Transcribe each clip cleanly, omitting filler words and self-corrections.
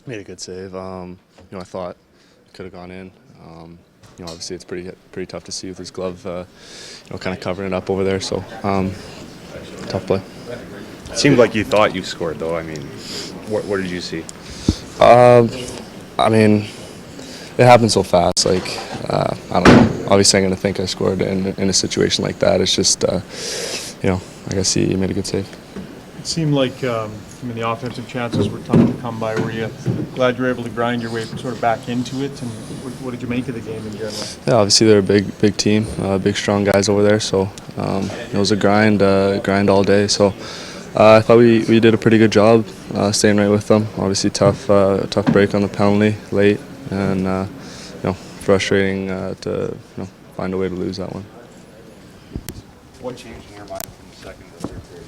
Made a good save. I thought it could have gone in. Obviously it's pretty tough to see with his glove, kind of covering it up over there. So tough play. It seemed like you thought you scored, though. I mean, what did you see? Um, I mean, it happened so fast. Like I don't know. Obviously, I'm gonna think I scored in a situation like that. It's just, I guess he made a good save. It seemed like the offensive chances were tough to come by. Were you glad you were able to grind your way sort of back into it? And what did you make of the game in general? Yeah, obviously they're a big team, big strong guys over there. So it was a grind all day. So I thought we did a pretty good job staying right with them. Obviously tough break on the penalty late, and frustrating to find a way to lose that one. What changed in your mind from the second to third period?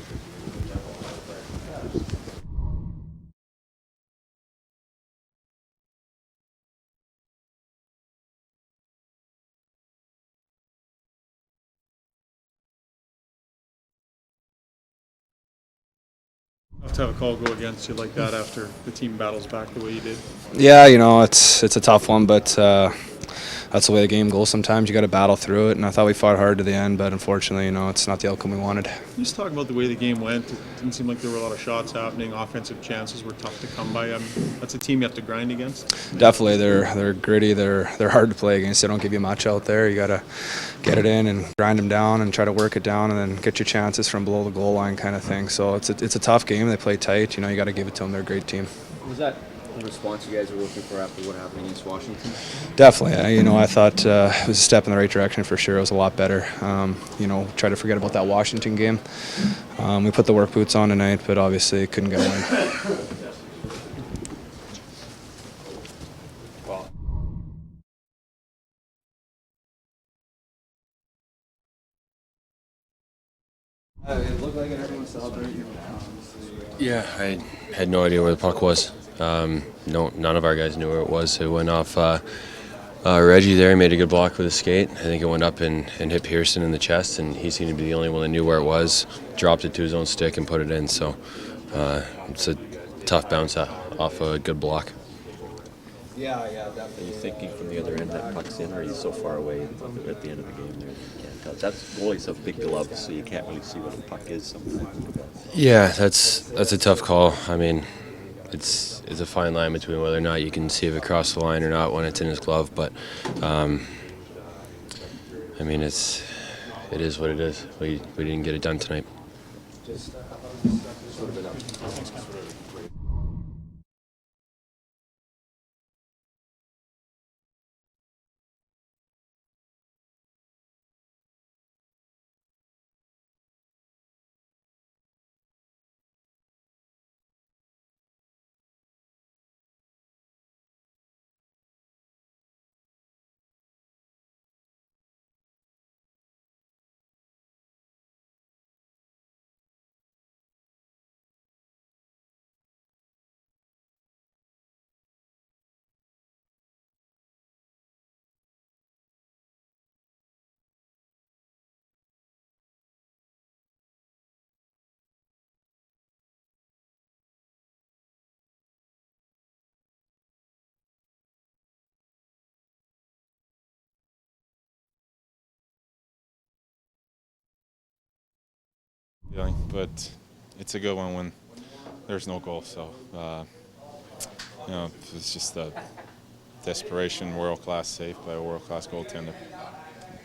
Tough to have a call go against you like that after the team battles back the way you did. Yeah, it's a tough one, but that's the way the game goes. Sometimes you got to battle through it, and I thought we fought hard to the end, but unfortunately, it's not the outcome we wanted. Can you just talk about the way the game went? It didn't seem like there were a lot of shots happening. Offensive chances were tough to come by. That's a team you have to grind against. Definitely, they're gritty. They're hard to play against. They don't give you much out there. You got to get it in and grind them down and try to work it down, and then get your chances from below the goal line, kind of thing. So it's a tough game. They play tight. You got to give it to them. They're a great team. Was that the response you guys were looking for after what happened against Washington? Definitely. I thought it was a step in the right direction for sure. It was a lot better. Try to forget about that Washington game. We put the work boots on tonight, but obviously couldn't get a win. It looked like everyone celebrated. Yeah, I had no idea where the puck was. No, none of our guys knew where it was. It went off Reggie there. He made a good block with his skate. I think it went up and hit Pearson in the chest, and he seemed to be the only one that knew where it was. Dropped it to his own stick and put it in. So it's a tough bounce off a good block. Yeah, definitely. Are you thinking from the other end that puck's in, or are you so far away at the end of the game there that you can't tell? That's goalies have big gloves, so you can't really see what the puck is sometimes. Yeah, that's a tough call. I mean, it's a fine line between whether or not you can see if it crossed the line or not when it's in his glove. But I mean, it is what it is. We didn't get it done tonight. Feeling, but it's a good one when there's no goal. So, it's just a desperation, world-class save by a world-class goaltender.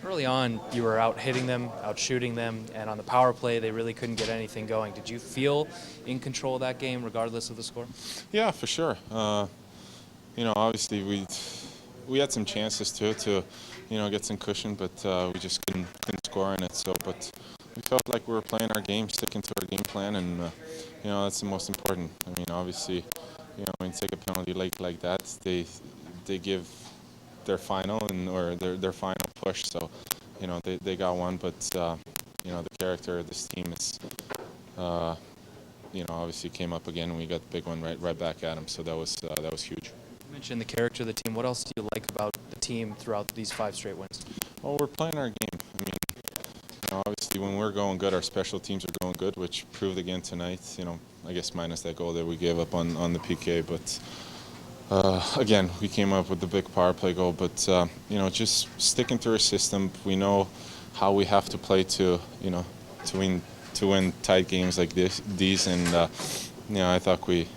Early on, you were out hitting them, out shooting them, and on the power play, they really couldn't get anything going. Did you feel in control of that game, regardless of the score? Yeah, for sure. Obviously we had some chances to get some cushion, but we just couldn't score in it. So, but we felt like we were playing our game, sticking to our game plan, and that's the most important. I mean, obviously, when you take a penalty like that, they give their final or their final push. So, they got one, but the character of this team is, obviously came up again, and we got the big one right back at them. So that was huge. You mentioned the character of the team. What else do you like about the team throughout these 5 straight wins? Well, we're playing our game. I mean, obviously when we're going good, our special teams are going good, which proved again tonight. I guess minus that goal that we gave up on the PK, but Again, we came up with the big power play goal, but just sticking to our system. We know how we have to play to to win tight games like these, and I thought we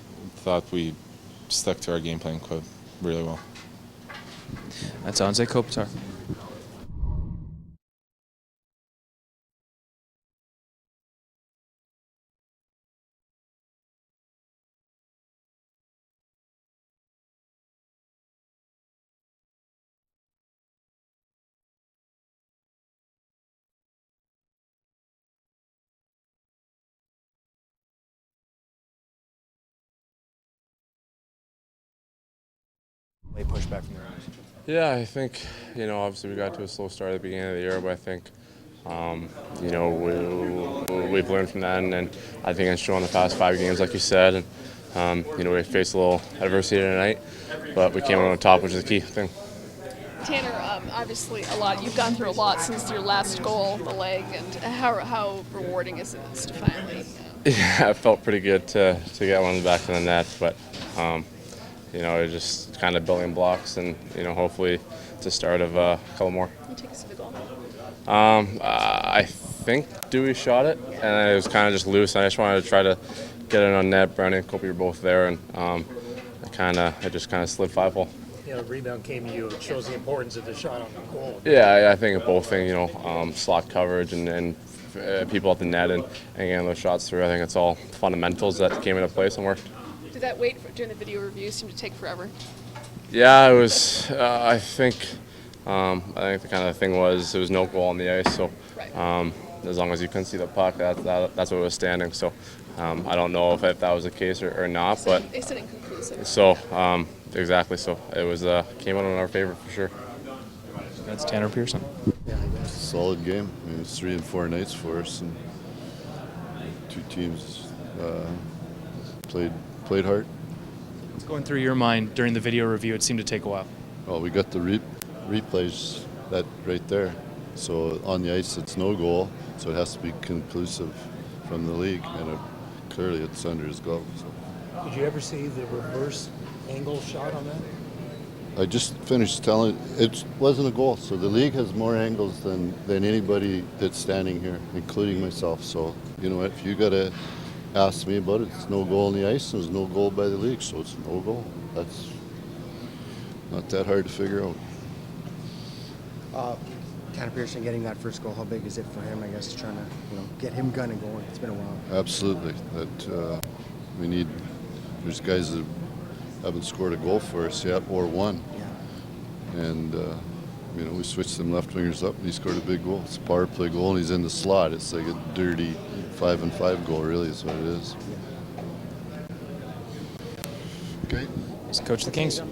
stuck to our game plan quite really well. That's Anze Kopitar. Late pushback from the Rangers. Yeah, I think, obviously we got to a slow start at the beginning of the year, but I think, we've learned from that, and I think it's shown the past 5 games, like you said, and, we faced a little adversity tonight, but we came out on top, which is the key thing. Tanner, obviously you've gone through a lot since your last goal, the leg, and how rewarding is it to finally? Yeah, it felt pretty good to get one back in the net, but it's just kind of building blocks, and hopefully it's the start of a couple more. Can you take us to the goal? I think Dewey shot it, and it was kind of just loose. And I just wanted to try to get it on net. Brownie and Kobe were both there, and it just kind of slid 5-hole. Rebound came to you. It shows the importance of the shot on the goal. Yeah, I think both things, slot coverage and people at the net and getting those shots through. I think it's all fundamentals that came into place and worked. Did that wait during the video review seem to take forever? Yeah, it was. I think the kind of thing was it was no goal on the ice, so as long as you couldn't see the puck, that's what was standing. So I don't know if that was the case or not, but They said inconclusive. so exactly. So it was came out in our favor for sure. That's Tanner Pearson. Solid game. I mean, it's 3 and 4 nights for us, and 2 teams played hard. What's going through your mind during the video review? It seemed to take a while. Well, we got the replays that right there. So on the ice, it's no goal, so it has to be conclusive from the league, and clearly it's under his glove. So. Did you ever see the reverse angle shot on that? I just finished telling it wasn't a goal. So the league has more angles than anybody that's standing here, including myself. So you know what? If you gotta ask me about it, it's no goal on the ice. There's no goal by the league, so it's no goal. That's not that hard to figure out. Tanner Pearson getting that first goal, how big is it for him? I guess trying to get him gunning going. It's been a while. Absolutely. That we need. There's guys that haven't scored a goal for us yet, or one. Yeah. And we switched them left wingers up, and he scored a big goal. It's a power play goal, and he's in the slot. It's like a dirty 5-on-5 goal, really, is what it is. Okay. He's coach of the Kings.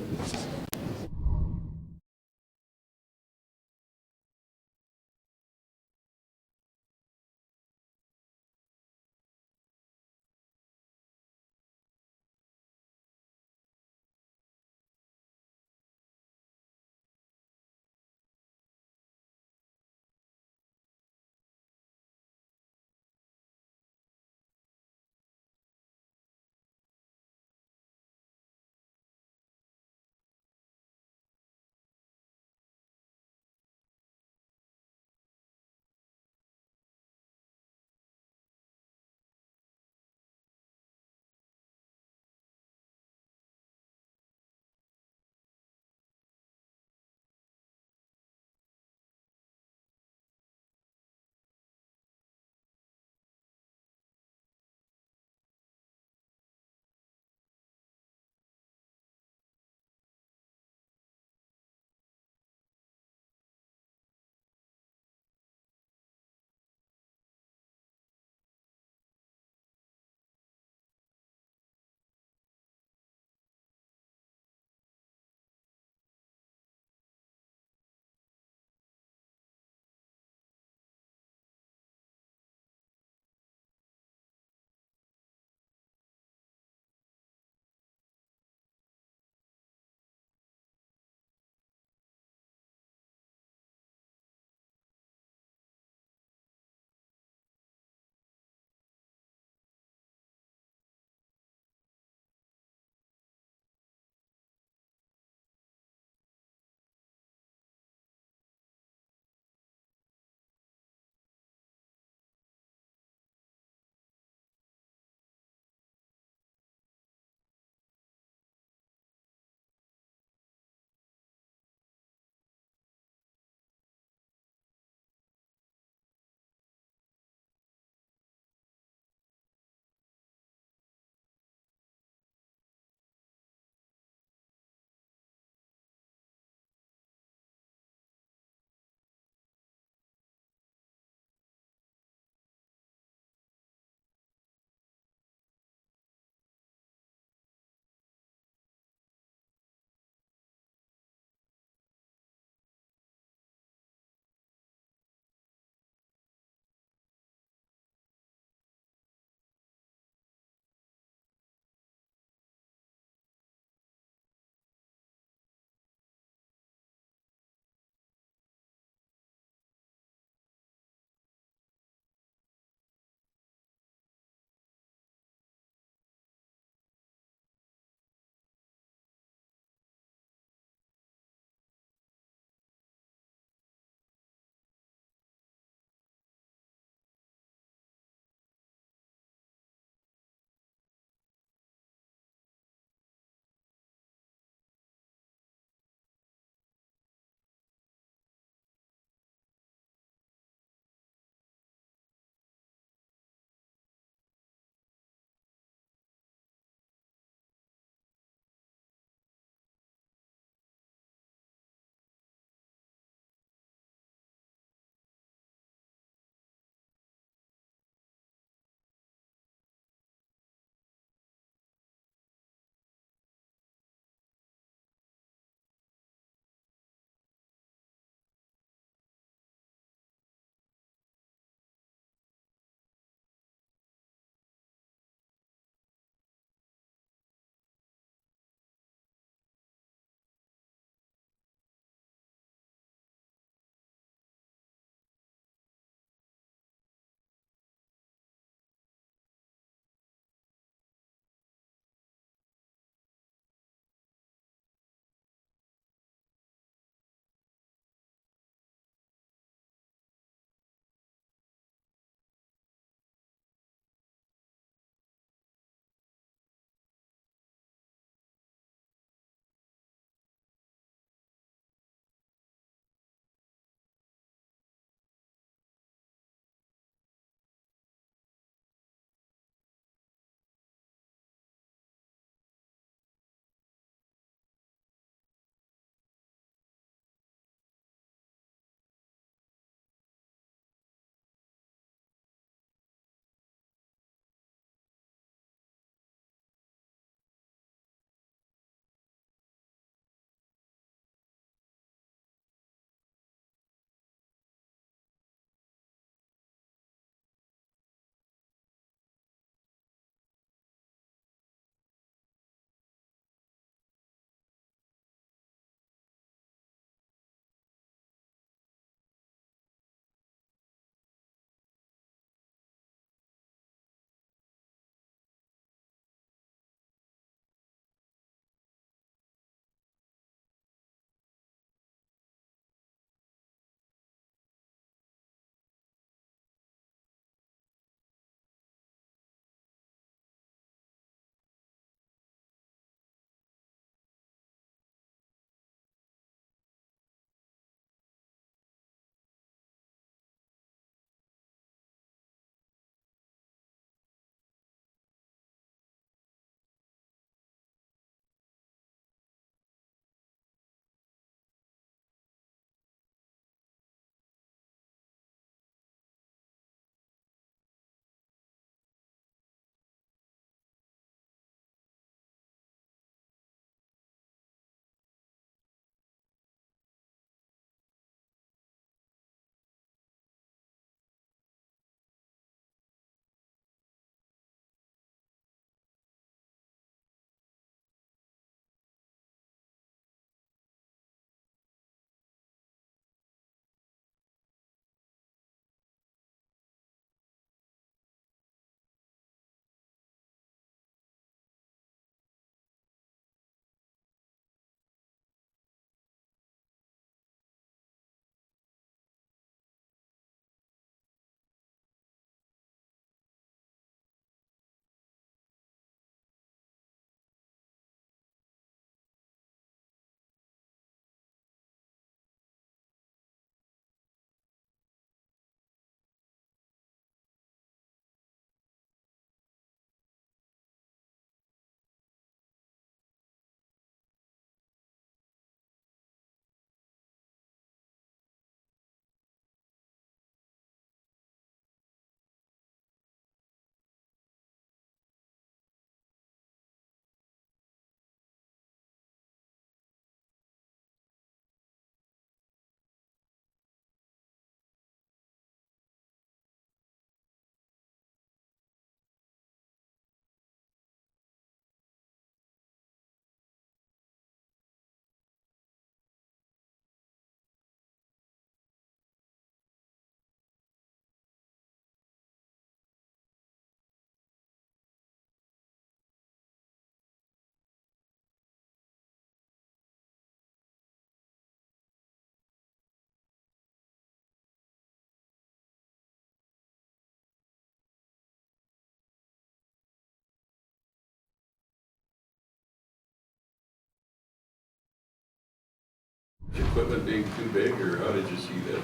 Equipment being too big, or how did you see that?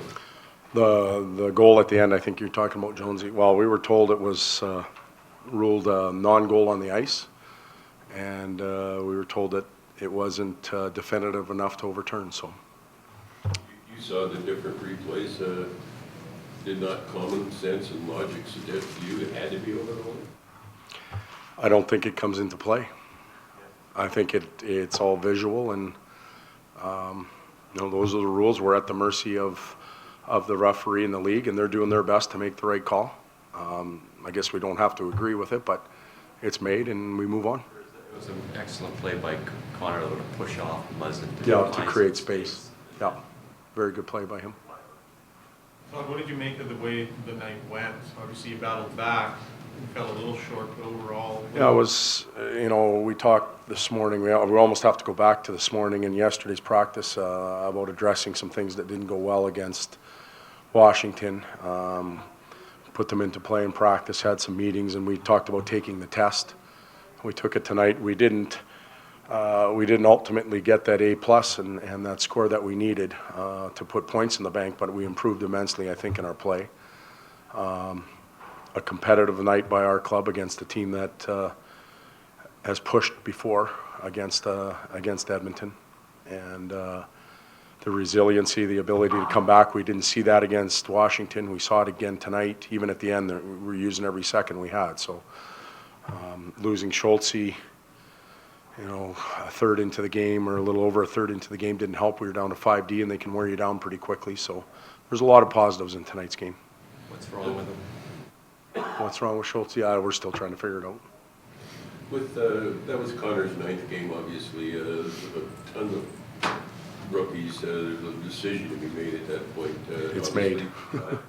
The goal at the end, I think you're talking about Jonesy. Well, we were told it was ruled a non-goal on the ice, and we were told that it wasn't definitive enough to overturn. So You saw the different replays. Did not common sense and logic suggest to you it had to be overruled? I don't think it comes into play. I think it's all visual, and those are the rules. We're at the mercy of the referee and the league, and they're doing their best to make the right call. I guess we don't have to agree with it, but it's made, and we move on. It was an excellent play by Connor to push off Muzzin. To create space. Yeah, very good play by him. Todd, what did you make of the way the night went? Obviously, you battled back. You fell a little short, but overall. Yeah, it was, we talked this morning, we almost have to go back to this morning and yesterday's practice about addressing some things that didn't go well against Washington. Put them into play in practice, had some meetings, and we talked about taking the test. We took it tonight. We didn't ultimately get that A+ and that score that we needed to put points in the bank, but we improved immensely, I think, in our play. A competitive night by our club against a team that has pushed before against Edmonton, and the resiliency, the ability to come back. We didn't see that against Washington. We saw it again tonight. Even at the end, we were using every second we had. So losing Schultze, a third into the game, or a little over a third into the game, didn't help. We were down to 5D, and they can wear you down pretty quickly. So there's a lot of positives in tonight's game. What's wrong with him? What's wrong with Schultze? Yeah, we're still trying to figure it out. That was Connor's ninth game, obviously. There's a ton of rookies. There's a decision to be made at that point. It's made.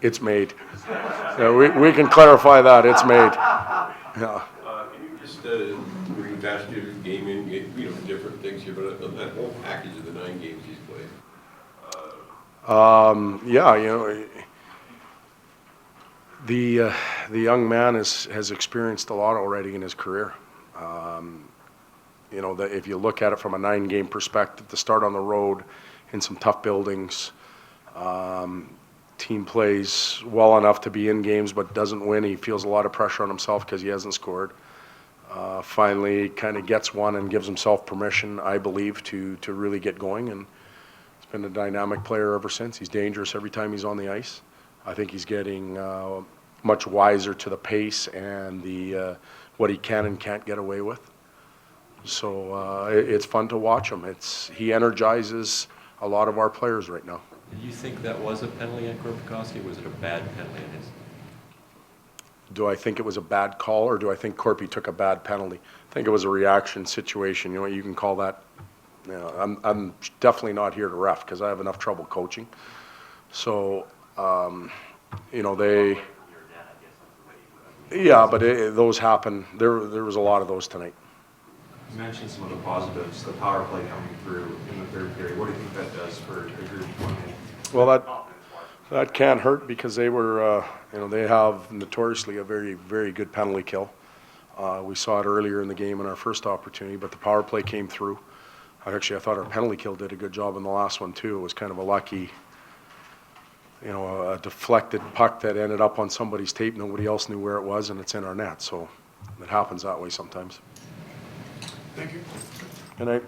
It's made. We can clarify that. It's made. Yeah. Can you just bring past your game in, different things here, but that whole package of the 9 games he's played? The young man has experienced a lot already in his career. That if you look at it from a 9-game perspective, to start on the road in some tough buildings, team plays well enough to be in games but doesn't win. He feels a lot of pressure on himself because he hasn't scored. Finally kind of gets one and gives himself permission, I believe, to really get going, and he's been a dynamic player ever since. He's dangerous every time he's on the ice. I think he's getting much wiser to the pace and the what he can and can't get away with. So it's fun to watch him. He energizes a lot of our players right now. Do you think that was a penalty on Korpikoski? Was it a bad penalty on his? Do I think it was a bad call, or do I think Corpy took a bad penalty? I think it was a reaction situation. You can call that. I'm definitely not here to ref because I have enough trouble coaching. So, those happen. There was a lot of those tonight. You mentioned some of the positives, the power play coming through in the third period. What do you think that does for the group? Well, that can't hurt because they were, they have notoriously a very, very good penalty kill. We saw it earlier in the game in our first opportunity, but the power play came through. I thought our penalty kill did a good job in the last one too. It was kind of a lucky, a deflected puck that ended up on somebody's tape. Nobody else knew where it was, and it's in our net. So it happens that way sometimes. Thank you. Good night.